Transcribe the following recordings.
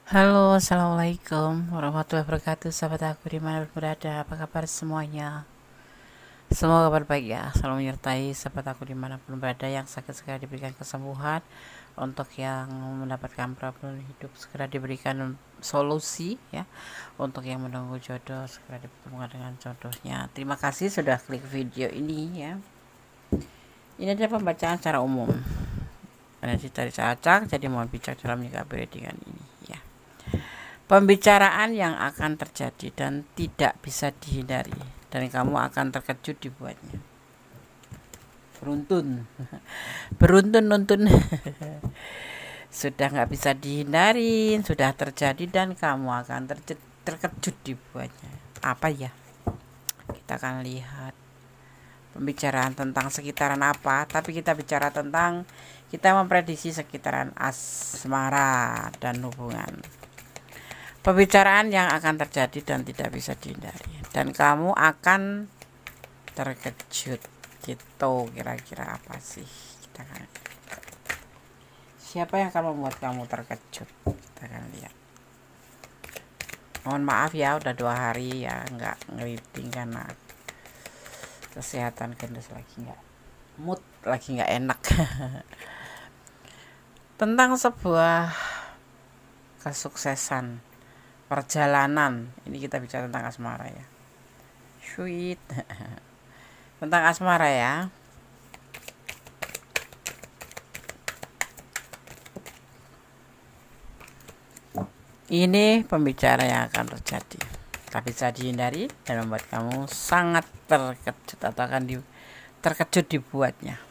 Halo, assalamualaikum warahmatullahi wabarakatuh. Sahabat aku dimanapun berada, apa kabar semuanya? Semoga kabar baik ya, selalu menyertai sahabat aku dimanapun berada. Yang sakit segera diberikan kesembuhan, untuk yang mendapatkan problem hidup segera diberikan solusi ya, untuk yang menunggu jodoh segera dipertemukan dengan jodohnya. Terima kasih sudah klik video ini ya. Ini adalah pembacaan secara umum. Energi dari acak, jadi mohon bijak dalam menyikapi readingan ini ya. Pembicaraan yang akan terjadi dan tidak bisa dihindari, dan kamu akan terkejut dibuatnya. Beruntun, beruntun nuntun. Sudah nggak bisa dihindari, sudah terjadi dan kamu akan terkejut dibuatnya. Apa ya? Kita akan lihat pembicaraan tentang sekitaran apa, tapi kita bicara tentang, kita memprediksi sekitaran asmara dan hubungan. Pembicaraan yang akan terjadi dan tidak bisa dihindari, dan kamu akan terkejut gitu. Kira-kira apa sih? Kita akan, siapa yang akan membuat kamu terkejut? Kita akan lihat. Mohon maaf ya, udah 2 hari ya nggak ngeriting karena kesehatan gendus lagi nggak mood, lagi nggak enak. Tentang sebuah kesuksesan perjalanan, ini kita bicara tentang asmara ya. Sweet. Tentang asmara ya. Ini pembicara yang akan terjadi, tak bisa dihindari dan membuat kamu sangat terkejut atau akan terkejut dibuatnya.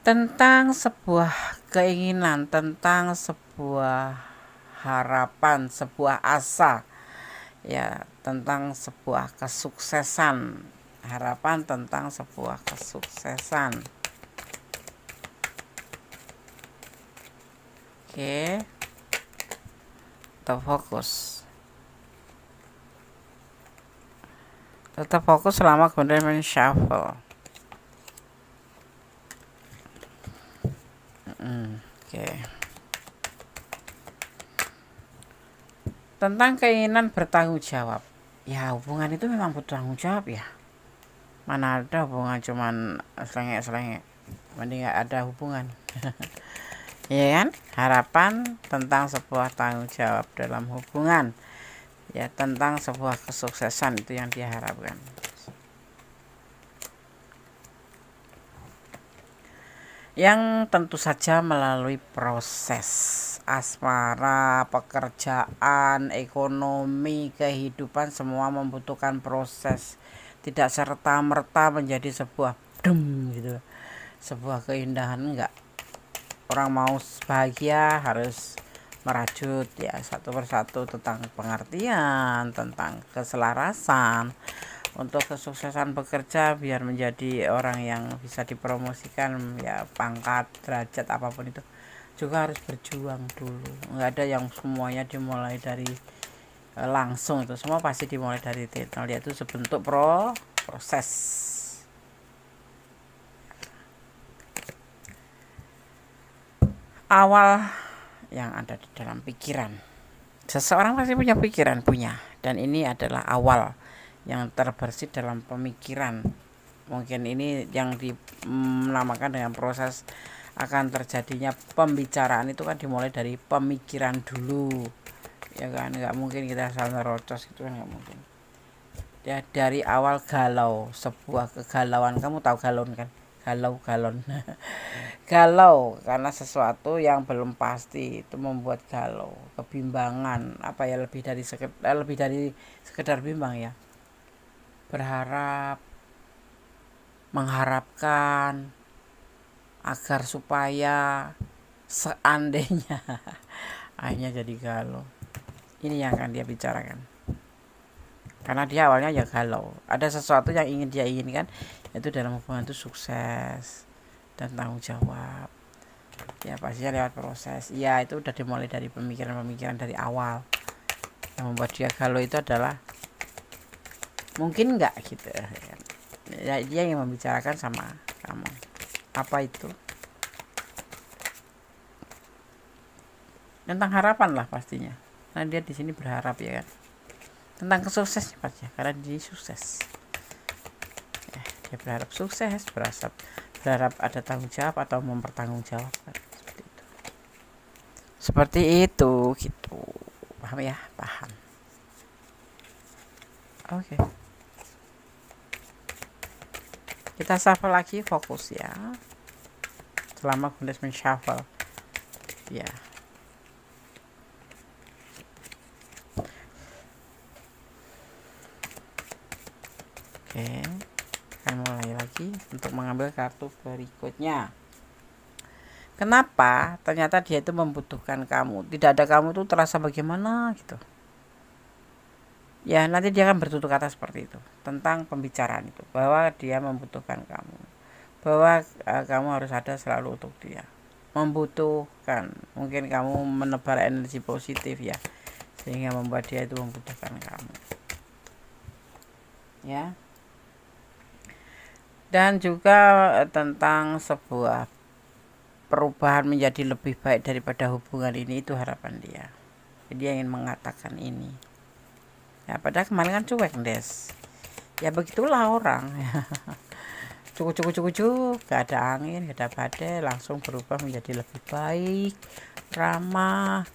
Tentang sebuah keinginan, tentang sebuah harapan, sebuah asa ya, tentang sebuah kesuksesan, harapan tentang sebuah kesuksesan. Oke, tetap fokus, tetap fokus selama kemudian men-shuffle. Oke. Tentang keinginan bertanggung jawab. Ya, hubungan itu memang butuh tanggung jawab ya. Mana ada hubungan cuman selengek-selengek. Mending gak ada hubungan. Ya kan? Harapan tentang sebuah tanggung jawab dalam hubungan. Ya, tentang sebuah kesuksesan itu yang diharapkan. Yang tentu saja melalui proses asmara, pekerjaan, ekonomi, kehidupan, semua membutuhkan proses. Tidak serta-merta menjadi sebuah gitu, sebuah keindahan, enggak. Orang mau bahagia harus merajut ya, satu persatu, tentang pengertian, tentang keselarasan. Untuk kesuksesan bekerja, biar menjadi orang yang bisa dipromosikan ya, pangkat, derajat, apapun itu juga harus berjuang dulu. Nggak ada yang semuanya dimulai dari langsung, itu semua pasti dimulai dari nol, yaitu sebentuk proses. Awal yang ada di dalam pikiran, seseorang pasti punya pikiran, punya, dan ini adalah awal yang terbersih dalam pemikiran. Mungkin ini yang dinamakan dengan proses akan terjadinya pembicaraan, itu kan dimulai dari pemikiran dulu ya kan. Nggak mungkin kita salah rocos, itu kan nggak mungkin ya. Dari awal galau, sebuah kegalauan, kamu tahu galon kan, galau, galon. Galau karena sesuatu yang belum pasti, itu membuat galau, kebimbangan, apa ya, lebih dari sekedar bimbang ya, berharap, mengharapkan agar supaya, seandainya. Akhirnya jadi galau. Ini yang akan dia bicarakan, karena dia awalnya ya galau, ada sesuatu yang ingin dia inginkan, yaitu dalam hubungan itu sukses dan tanggung jawab ya, pastinya lewat proses ya. Itu udah dimulai dari pemikiran-pemikiran dari awal. Yang membuat dia galau itu adalah mungkin nggak gitu ya, dia yang membicarakan sama kamu. Apa itu? tentang harapan lah pastinya. Nah dia di sini berharap ya kan, tentang kesuksesan ya, karena dia sukses. Ya, dia berharap sukses, berharap ada tanggung jawab atau mempertanggungjawabkan, seperti itu. Seperti itu gitu. Paham ya? Paham. Oke. Kita shuffle lagi, fokus ya. Selama Bundes men-shuffle. Ya. Oke. Akan mulai lagi untuk mengambil kartu berikutnya. Kenapa? Ternyata dia itu membutuhkan kamu. Tidak ada kamu tuh terasa bagaimana gitu. Ya nanti dia akan bertutur kata seperti itu tentang pembicaraan itu, bahwa dia membutuhkan kamu, bahwa kamu harus ada selalu untuk dia, membutuhkan. Mungkin kamu menebar energi positif ya, sehingga membuat dia itu membutuhkan kamu ya. Dan juga tentang sebuah perubahan menjadi lebih baik daripada hubungan ini, itu harapan dia. Jadi dia ingin mengatakan ini ya, padahal kemarin kan cuek Des. Ya begitulah orang ya. Cukup gak ada angin, gak ada badai, langsung berubah menjadi lebih baik, ramah.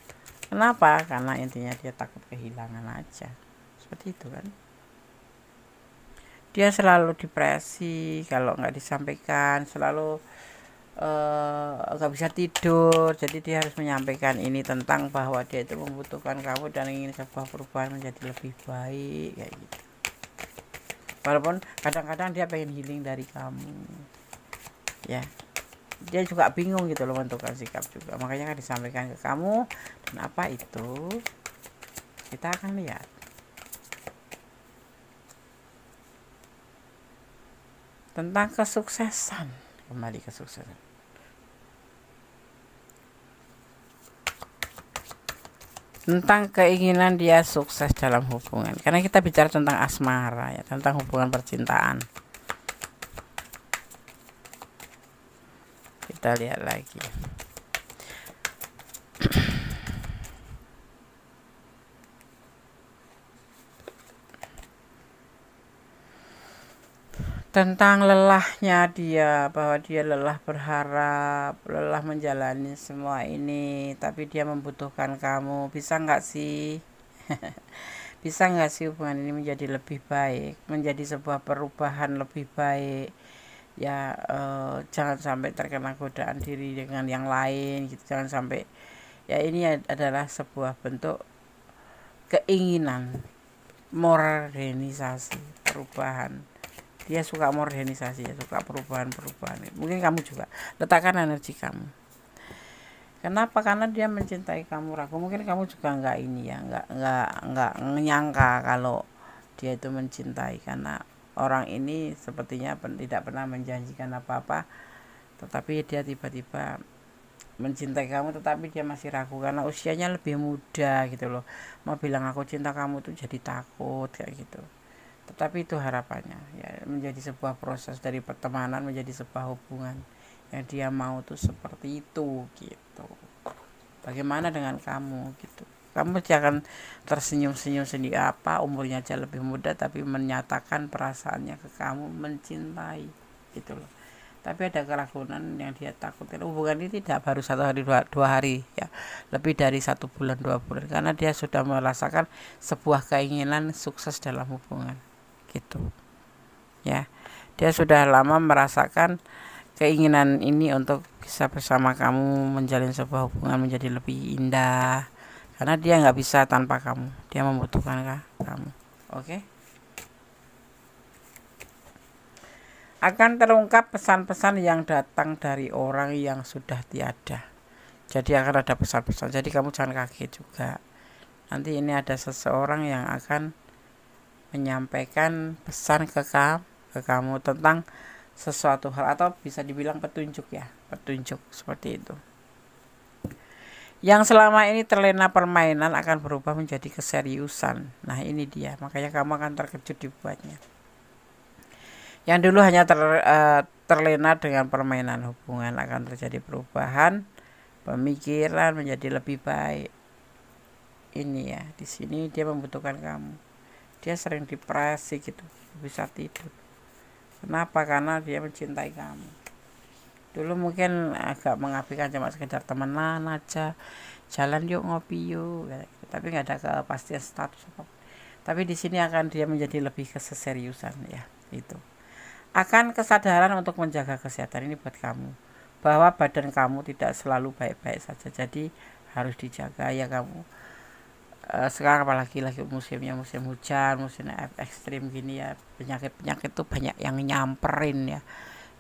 Kenapa? Karena intinya dia takut kehilangan aja, seperti itu kan. Dia selalu depresi kalau nggak disampaikan, selalu nggak bisa tidur. Jadi dia harus menyampaikan ini tentang bahwa dia itu membutuhkan kamu dan ingin sebuah perubahan menjadi lebih baik kayak gitu. Walaupun kadang-kadang dia pengen healing dari kamu ya, dia juga bingung gitu loh menentukan sikap juga, makanya kan disampaikan ke kamu. Dan apa itu kita akan lihat. Tentang kesuksesan, kembali kesuksesan. Tentang keinginan dia sukses dalam hubungan, karena kita bicara tentang asmara ya, tentang hubungan percintaan. Kita lihat lagi. Tentang lelahnya dia, bahwa dia lelah berharap, lelah menjalani semua ini, tapi dia membutuhkan kamu. Bisa nggak sih? Bisa nggak sih hubungan ini menjadi lebih baik, menjadi sebuah perubahan lebih baik ya. Jangan sampai terkena godaan diri dengan yang lain gitu, jangan sampai ya. Ini adalah sebuah bentuk keinginan modernisasi, perubahan. Dia suka modernisasi ya, suka perubahan-perubahan. Mungkin kamu juga letakkan energi kamu. Kenapa? Karena dia mencintai kamu, ragu. Mungkin kamu juga nggak ini ya, nggak menyangka kalau dia itu mencintai, karena orang ini sepertinya tidak pernah menjanjikan apa-apa, tetapi dia tiba-tiba mencintai kamu, tetapi dia masih ragu karena usianya lebih muda gitu loh. Mau bilang aku cinta kamu tuh jadi takut kayak gitu. Tetapi itu harapannya ya, menjadi sebuah proses dari pertemanan menjadi sebuah hubungan yang dia mau tuh seperti itu gitu. Bagaimana dengan kamu gitu? Kamu jangan tersenyum-senyum sendiri, apa umurnya aja lebih muda tapi menyatakan perasaannya ke kamu, mencintai gitu loh. Tapi ada keraguan yang dia takutin. Hubungan ini tidak baru 1 hari 2 hari ya, lebih dari 1 bulan 2 bulan, karena dia sudah merasakan sebuah keinginan sukses dalam hubungan gitu ya. Dia sudah lama merasakan keinginan ini untuk bisa bersama kamu, menjalin sebuah hubungan menjadi lebih indah, karena dia nggak bisa tanpa kamu, dia membutuhkan kamu. Oke. Akan terungkap pesan-pesan yang datang dari orang yang sudah tiada. Jadi akan ada pesan-pesan, jadi kamu jangan kaget juga. Nanti ini ada seseorang yang akan menyampaikan pesan ke kamu tentang sesuatu hal, atau bisa dibilang petunjuk ya, petunjuk seperti itu. Yang selama ini terlena permainan akan berubah menjadi keseriusan. Nah ini dia, makanya kamu akan terkejut dibuatnya. Yang dulu hanya terlena dengan permainan hubungan akan terjadi perubahan pemikiran menjadi lebih baik. Ini ya, di sini dia membutuhkan kamu. Dia sering depresi gitu, bisa tidur. Kenapa? Karena dia mencintai kamu. Dulu mungkin agak mengabaikan, cuma sekedar temenan aja, jalan yuk, ngopi yuk, tapi nggak ada kepastian status apa. Tapi di sini akan dia menjadi lebih keseriusan ya, itu. Akan kesadaran untuk menjaga kesehatan ini buat kamu, bahwa badan kamu tidak selalu baik-baik saja, jadi harus dijaga ya kamu. Sekarang apalagi lagi musimnya musim hujan, musim ekstrim gini ya, penyakit itu banyak yang nyamperin ya,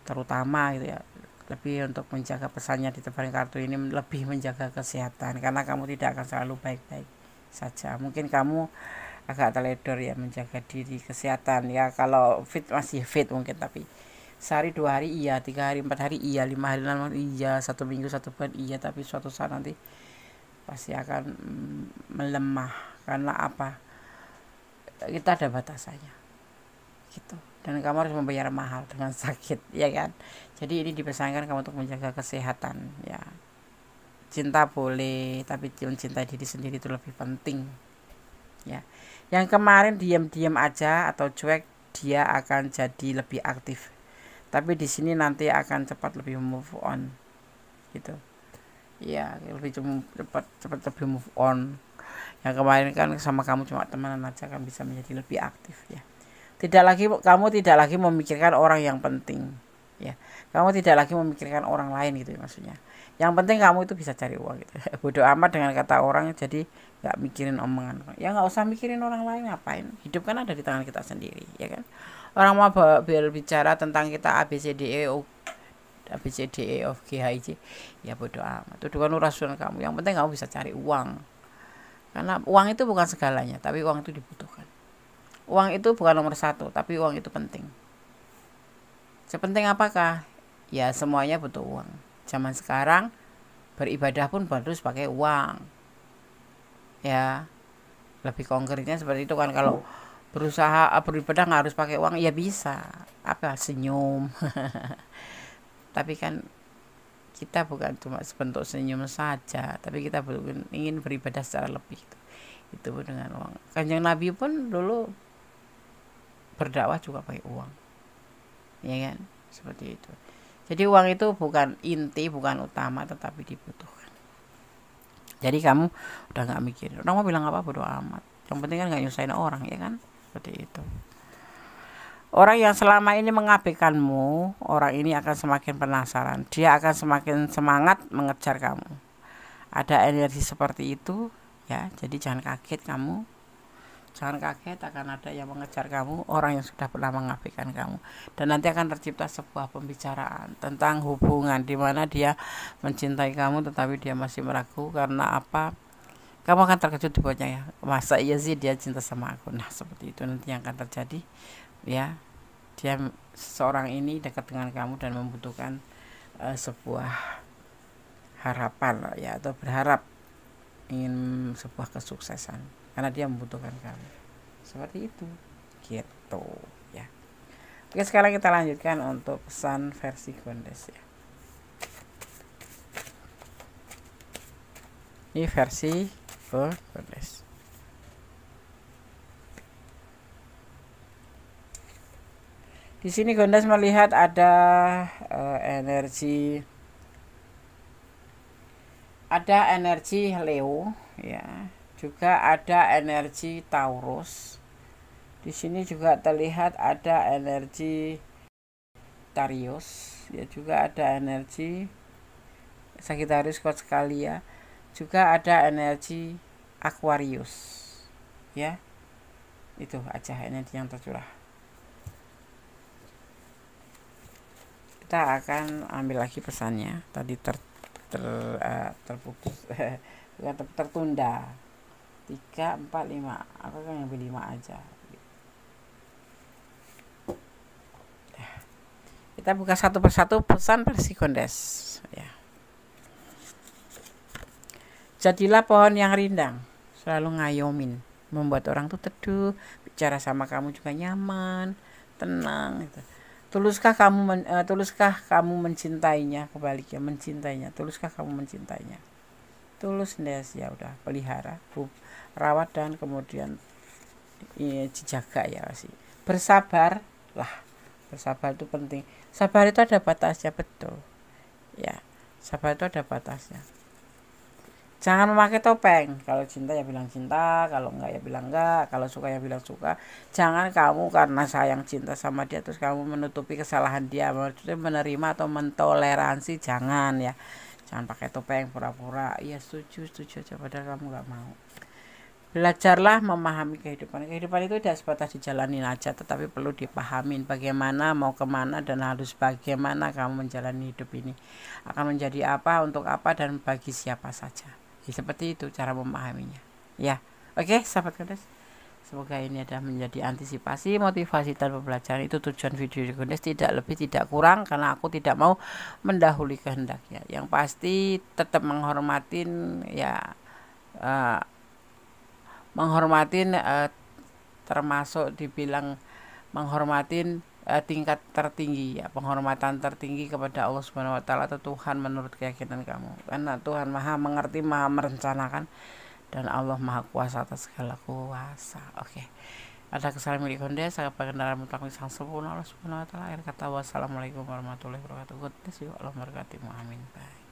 terutama gitu ya. Lebih untuk menjaga pesannya di depan kartu ini, lebih menjaga kesehatan, karena kamu tidak akan selalu baik-baik saja. Mungkin kamu agak teledor ya menjaga diri kesehatan ya, kalau fit masih fit mungkin, tapi sehari 2 hari iya, 3 hari 4 hari iya, 5 hari 6 hari iya, 1 minggu 1 bulan iya, tapi suatu saat nanti pasti akan melemah. Karena apa? Kita ada batasannya gitu, dan kamu harus membayar mahal dengan sakit ya kan. Jadi ini dipesankan kamu untuk menjaga kesehatan ya. Cinta boleh, tapi mencintai diri sendiri itu lebih penting ya. Yang kemarin diam-diam aja atau cuek, dia akan jadi lebih aktif, tapi di sini nanti akan cepat lebih move on gitu ya, lebih cepat lebih move on. Yang kemarin kan sama kamu cuma temenan aja, kan bisa menjadi lebih aktif ya. Kamu tidak lagi memikirkan orang yang penting ya. Kamu tidak lagi memikirkan orang lain gitu ya, maksudnya. Yang penting kamu itu bisa cari uang gitu. Bodoh amat dengan kata orang, jadi nggak mikirin omongan. Ya nggak usah mikirin orang lain, ngapain? Hidup kan ada di tangan kita sendiri ya kan. Orang mau berbicara tentang kita A B C D E of G H I J, ya bodoh amat. Itu kan urusan kamu. Yang penting kamu bisa cari uang. Karena uang itu bukan segalanya, tapi uang itu dibutuhkan. Uang itu bukan nomor 1, tapi uang itu penting. Sepenting apakah? Ya semuanya butuh uang. Zaman sekarang beribadah pun harus pakai uang. Ya, lebih konkretnya seperti itu kan. Kalau berusaha beribadah nggak harus pakai uang, ya bisa. Apa? Senyum. Tapi kan kita bukan cuma sebentuk senyum saja, tapi kita ingin beribadah secara lebih. Itu pun dengan uang. Kanjeng Nabi pun dulu berdakwah juga pakai uang, ya kan, seperti itu. Jadi uang itu bukan inti, bukan utama, tetapi dibutuhkan. Jadi kamu udah nggak mikir orang mau bilang apa, bodo amat. Yang penting kan nggak nyusahin orang, ya kan, seperti itu. Orang yang selama ini mengabaikanmu, orang ini akan semakin penasaran. Dia akan semakin semangat mengejar kamu. Ada energi seperti itu ya. Jadi jangan kaget kamu. Jangan kaget akan ada yang mengejar kamu, orang yang sudah pernah mengabaikan kamu. Dan nanti akan tercipta sebuah pembicaraan tentang hubungan di mana dia mencintai kamu tetapi dia masih meragu. Karena apa? Kamu akan terkejut dibuatnya ya. Masa iya sih dia cinta sama aku? Nah, seperti itu nanti yang akan terjadi. Ya, dia seorang ini dekat dengan kamu dan membutuhkan sebuah harapan ya, atau berharap ingin sebuah kesuksesan karena dia membutuhkan kamu, seperti itu gitu ya. Oke, sekarang kita lanjutkan untuk pesan versi Gondes ya. Ini versi Gondes. Di sini Gondes melihat ada energi Leo ya, juga ada energi Taurus. Di sini juga terlihat ada energi Sagittarius ya, juga ada energi Sagittarius kuat sekali ya. Juga ada energi Aquarius ya. Itu aja energi yang tercurah. Kita akan ambil lagi pesannya. Tadi terputus tertunda 3, 4, 5. Aku kan ngambil 5 aja. Kita buka satu persatu pesan versi Gondes ya. Jadilah pohon yang rindang, selalu ngayomin, membuat orang tuh teduh, bicara sama kamu juga nyaman, tenang gitu. Tuluskah kamu mencintainya? Kebaliknya, mencintainya. Tuluskah kamu mencintainya? Tulus, Ndes, ya udah, pelihara, rawat, dan kemudian dijaga ya sih. Bersabar lah, bersabar itu penting. Sabar itu ada batasnya, betul ya, sabar itu ada batasnya. Jangan memakai topeng. Kalau cinta ya bilang cinta, kalau enggak ya bilang enggak, kalau suka ya bilang suka. Jangan kamu karena sayang cinta sama dia terus kamu menutupi kesalahan dia, maksudnya menerima atau mentoleransi, jangan ya. Jangan pakai topeng pura-pura iya setuju aja padahal kamu enggak mau. Belajarlah memahami kehidupan. Kehidupan itu tidak sebatas dijalanin aja, tetapi perlu dipahamin bagaimana, mau kemana, dan harus bagaimana kamu menjalani hidup ini. Akan menjadi apa, untuk apa, dan bagi siapa saja. Ya, seperti itu cara memahaminya. Ya, oke, sahabat Gondes. Semoga ini ada menjadi antisipasi, motivasi, dan pembelajaran. Itu tujuan video Gondes, tidak lebih tidak kurang, karena aku tidak mau mendahului kehendaknya. Yang pasti tetap menghormatin ya. Menghormatin termasuk dibilang menghormatin tingkat tertinggi ya, penghormatan tertinggi kepada Allah Subhanahu wa taala atau Tuhan menurut keyakinan kamu. Karena Tuhan Maha mengerti, Maha merencanakan, dan Allah Maha kuasa atas segala kuasa. Oke. Ada kesalahan milik Gondes, saya pengendara mutlak sang sempurna Allah Subhanahu wa taala. Akhir kata wassalamualaikum warahmatullahi wabarakatuh. Gondes Allah memberkati. Amin. Bye.